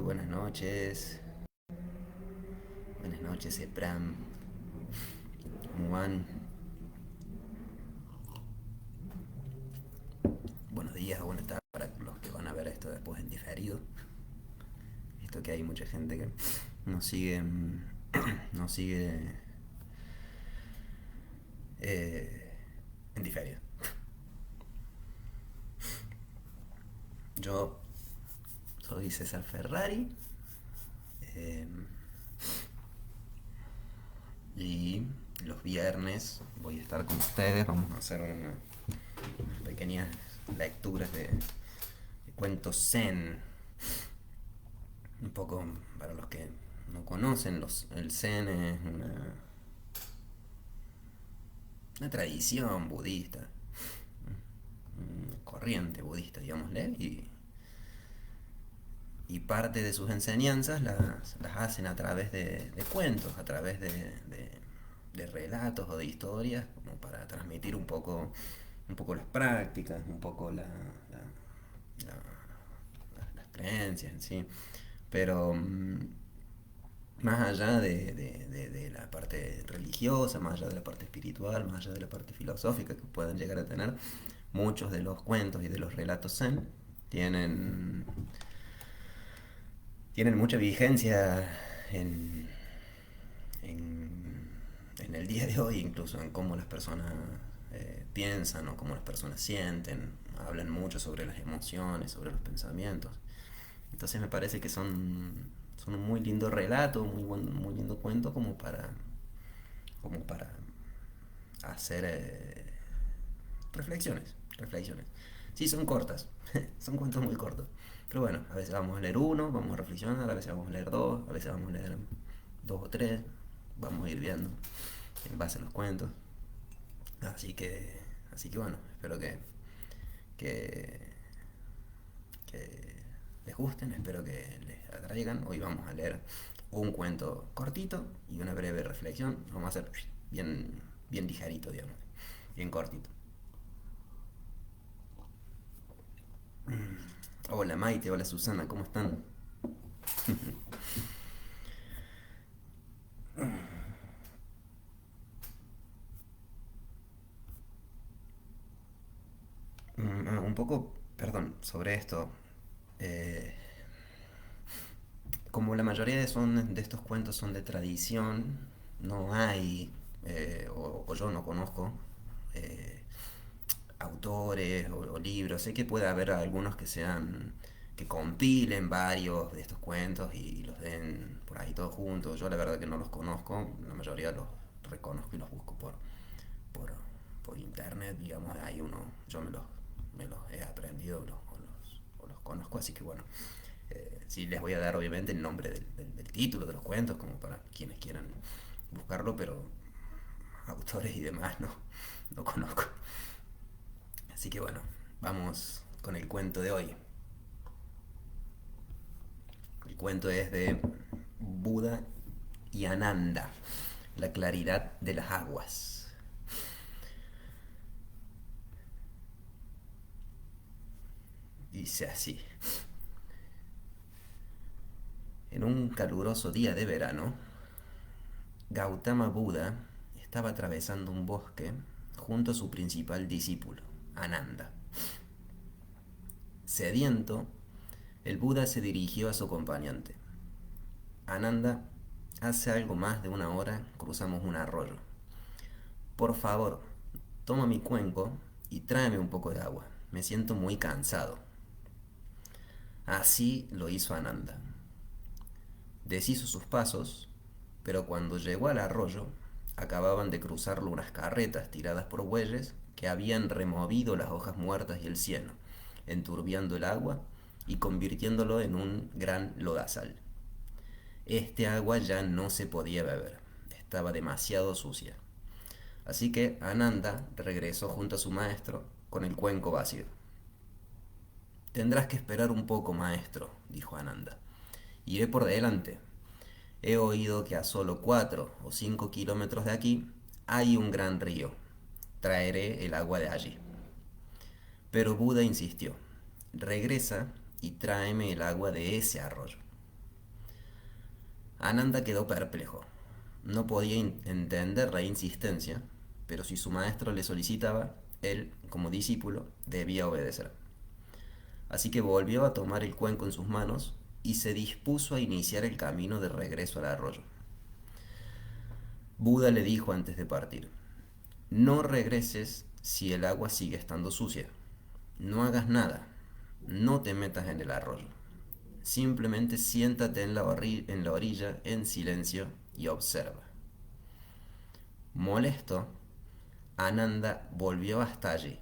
buenas noches. Buenas noches, Epram. ¿Cómo van? Buenos días o buenas tardes para los que van a ver esto después en diferido. Esto que hay mucha gente que nos sigue, nos sigue eh, en diferido. Yo soy César Ferrari eh, y los viernes voy a estar con ustedes. Vamos a hacer unas pequeñas lecturas de cuentos zen. Un poco para los que no conocen, el zen es una tradición budista, una corriente budista, digámosle, y parte de sus enseñanzas las hacen a través de cuentos, a través de relatos o de historias, como para transmitir un poco las prácticas, un poco las creencias en sí. Pero más allá de la parte religiosa, más allá de la parte espiritual, más allá de la parte filosófica que puedan llegar a tener, muchos de los cuentos y de los relatos zen tienen, tienen mucha vigencia en, en, en el día de hoy, incluso en cómo las personas piensan o cómo las personas sienten, hablan mucho sobre las emociones, sobre los pensamientos. Entonces me parece que son un muy lindo relato, muy lindo cuento como para hacer reflexiones. Sí, son cortas, son cuentos muy cortos. Pero bueno, a veces vamos a leer uno, vamos a reflexionar, a veces vamos a leer dos, a veces vamos a leer dos o tres, vamos a ir viendo en base a los cuentos. Así que, así que bueno, espero que, que les gusten, espero que les atraigan. Hoy vamos a leer un cuento cortito y una breve reflexión. Vamos a hacer bien ligerito, digamos, bien cortito. Hola Maite, hola Susana, ¿cómo están? Un poco, perdón, sobre esto. Eh, Como la mayoría de estos cuentos son de tradición, no hay, o yo no conozco, eh, autores o libros. Sé que puede haber algunos que sean, que compilen varios de estos cuentos y los den por ahí todos juntos. Yo la verdad que no los conozco, la mayoría los reconozco y los busco por, por internet, digamos, hay uno, me los he aprendido o los conozco, así que bueno, sí les voy a dar obviamente el nombre del título de los cuentos, como para quienes quieran buscarlo, pero autores y demás no conozco. Así que bueno, vamos con el cuento de hoy. El cuento es de Buda y Ananda, la claridad de las aguas. Dice así. En un caluroso día de verano, Gautama Buda estaba atravesando un bosque junto a su principal discípulo, Ananda. Sediento, el Buda se dirigió a su acompañante. Ananda, hace algo más de una hora cruzamos un arroyo. Por favor, toma mi cuenco y tráeme un poco de agua. Me siento muy cansado. Así lo hizo Ananda. Deshizo sus pasos, pero cuando llegó al arroyo, acababan de cruzarlo unas carretas tiradas por bueyes que habían removido las hojas muertas y el cieno, enturbiando el agua y convirtiéndolo en un gran lodazal. Este agua ya no se podía beber, estaba demasiado sucia. Así que Ananda regresó junto a su maestro con el cuenco vacío. Tendrás que esperar un poco, maestro, dijo Ananda. Iré por delante. He oído que a solo 4 o 5 kilómetros de aquí hay un gran río. Traeré el agua de allí. Pero Buda insistió. Regresa y tráeme el agua de ese arroyo. Ananda quedó perplejo. No podía entender la insistencia, pero si su maestro le solicitaba, él, como discípulo, debía obedecer. Así que volvió a tomar el cuenco en sus manos y se dispuso a iniciar el camino de regreso al arroyo. Buda le dijo antes de partir: no regreses si el agua sigue estando sucia. No hagas nada. No te metas en el arroyo. Simplemente siéntate en la orilla en silencio y observa. Molesto, Ananda volvió hasta allí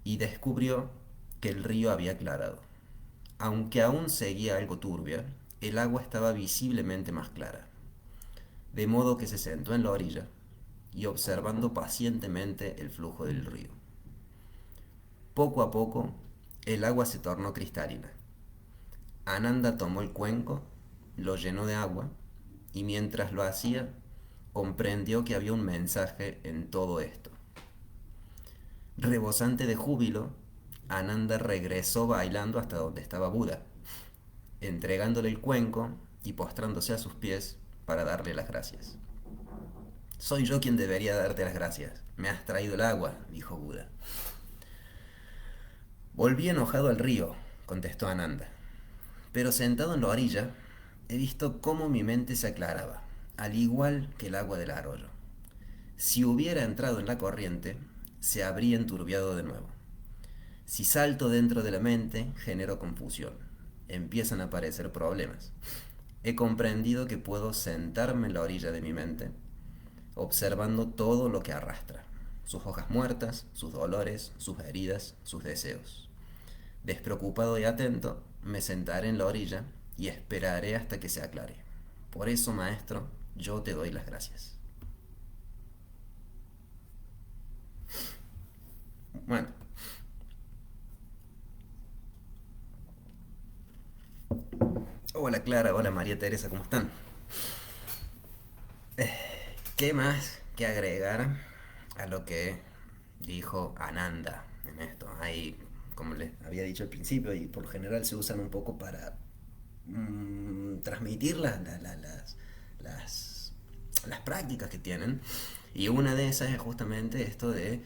y descubrió que el río había aclarado. Aunque aún seguía algo turbia, el agua estaba visiblemente más clara. De modo que se sentó en la orilla y observando pacientemente el flujo del río. Poco a poco, el agua se tornó cristalina. Ananda tomó el cuenco, lo llenó de agua y mientras lo hacía, comprendió que había un mensaje en todo esto. Rebosante de júbilo, Ananda regresó bailando hasta donde estaba Buda, entregándole el cuenco y postrándose a sus pies para darle las gracias. Soy yo quien debería darte las gracias. Me has traído el agua, dijo Buda. Volví enojado al río, contestó Ananda, pero sentado en la orilla he visto cómo mi mente se aclaraba, al igual que el agua del arroyo. Si hubiera entrado en la corriente, se habría enturbiado de nuevo. Si salto dentro de la mente, genero confusión. Empiezan a aparecer problemas. He comprendido que puedo sentarme en la orilla de mi mente, observando todo lo que arrastra, sus hojas muertas, sus dolores, sus heridas, sus deseos. Despreocupado y atento, me sentaré en la orilla y esperaré hasta que se aclare. Por eso, maestro, yo te doy las gracias. Bueno, hola Clara, hola María Teresa, ¿cómo están? ¿Qué más que agregar a lo que dijo Ananda en esto? Hay, como les había dicho al principio, y por lo general se usan un poco para transmitir las, las prácticas que tienen. Y una de esas es justamente esto de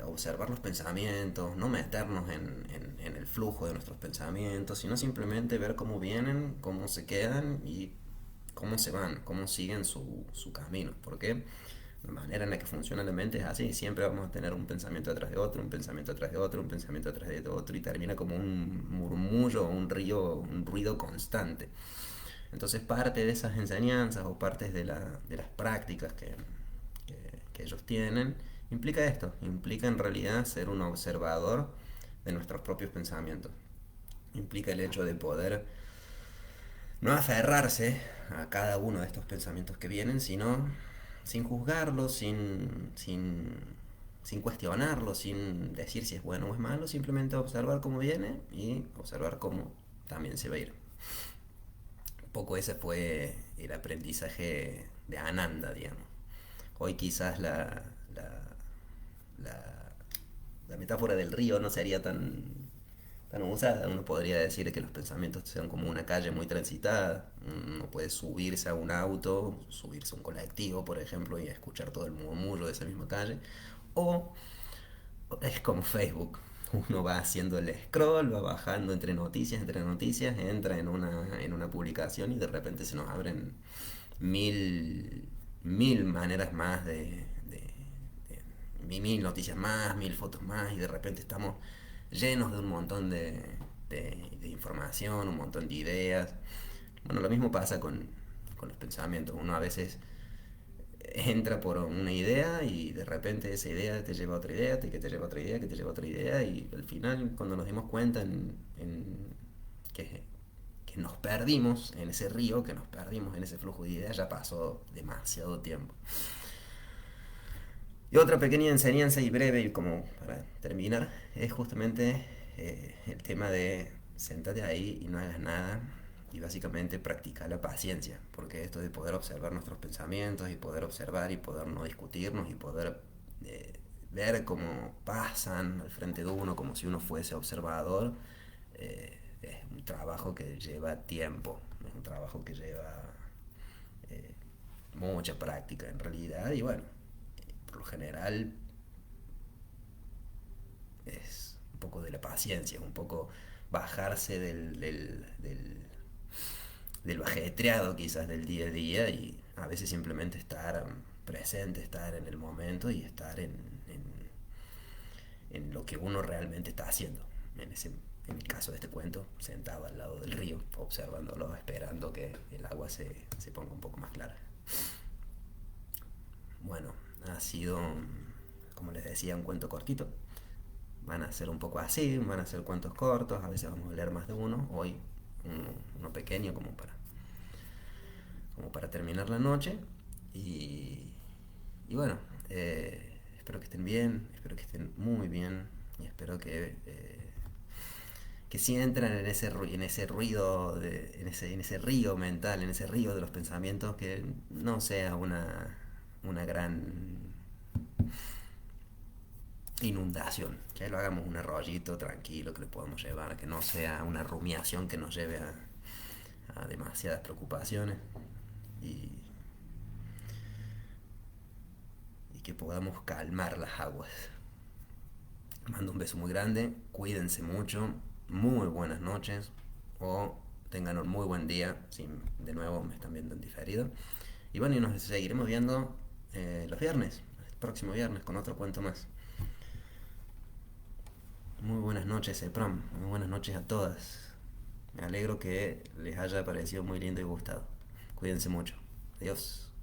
observar los pensamientos, no meternos en el flujo de nuestros pensamientos, sino simplemente ver cómo vienen, cómo se quedan y cómo se van, cómo siguen su camino. Porque la manera en la que funciona la mente es así, siempre vamos a tener un pensamiento atrás de otro, un pensamiento atrás de otro, un pensamiento atrás de otro, y termina como un murmullo, un río, un ruido constante. Entonces parte de esas enseñanzas o partes de las prácticas que ellos tienen implica esto, implica en realidad ser un observador de nuestros propios pensamientos. Implica el hecho de poder no aferrarse a cada uno de estos pensamientos que vienen, sino sin juzgarlos, sin cuestionarlos, sin decir si es bueno o es malo, simplemente observar cómo viene y observar cómo también se va a ir. Un poco ese fue el aprendizaje de Ananda, digamos. Hoy quizás la, la metáfora del río no sería tan usada. Uno podría decir que los pensamientos sean como una calle muy transitada. Uno puede subirse a un auto, subirse a un colectivo, por ejemplo, y escuchar todo el murmullo de esa misma calle. O es como Facebook. Uno va haciendo el scroll, va bajando entre noticias, entra en una publicación y de repente se nos abren mil maneras más mil noticias más, mil fotos más, y de repente estamos llenos de un montón de información, un montón de ideas. Bueno, lo mismo pasa con los pensamientos. Uno a veces entra por una idea y de repente esa idea te lleva a otra idea, que te lleva a otra idea, que te lleva a otra idea, y al final cuando nos dimos cuenta que nos perdimos en ese río, que nos perdimos en ese flujo de ideas, ya pasó demasiado tiempo. Y otra pequeña enseñanza y breve, y como para terminar, es justamente el tema de sentate ahí y no hagas nada y básicamente practicar la paciencia, porque esto de poder observar nuestros pensamientos y poder observar y poder no discutirnos y poder ver cómo pasan al frente de uno como si uno fuese observador, es un trabajo que lleva tiempo, es un trabajo que lleva eh, mucha práctica en realidad y bueno, por lo general es un poco de la paciencia, un poco bajarse del ajetreado quizás del día a día y a veces simplemente estar presente, estar en el momento y estar en lo que uno realmente está haciendo. En el caso de este cuento, sentado al lado del río, observándolo, esperando que el agua se ponga un poco más clara. Bueno, ha sido, como les decía, un cuento cortito. Van a ser un poco así, van a ser cuentos cortos, a veces vamos a leer más de uno. Hoy uno pequeño como para terminar la noche. Y, y bueno, espero que estén bien, espero que estén muy bien y espero que si entran en ese ruido, en ese río mental, en ese río de los pensamientos, que no sea una gran inundación, que lo hagamos un arroyito tranquilo que le podamos llevar, que no sea una rumiación que nos lleve a demasiadas preocupaciones y, y que podamos calmar las aguas. Mando un beso muy grande, cuídense mucho, muy buenas noches o tengan un muy buen día, si de nuevo me están viendo en diferido. Y bueno, y nos seguiremos viendo los viernes, el próximo viernes con otro cuento más. Muy buenas noches, Eprom, muy buenas noches a todas. Me alegro que les haya parecido muy lindo y gustado. Cuídense mucho. Adiós.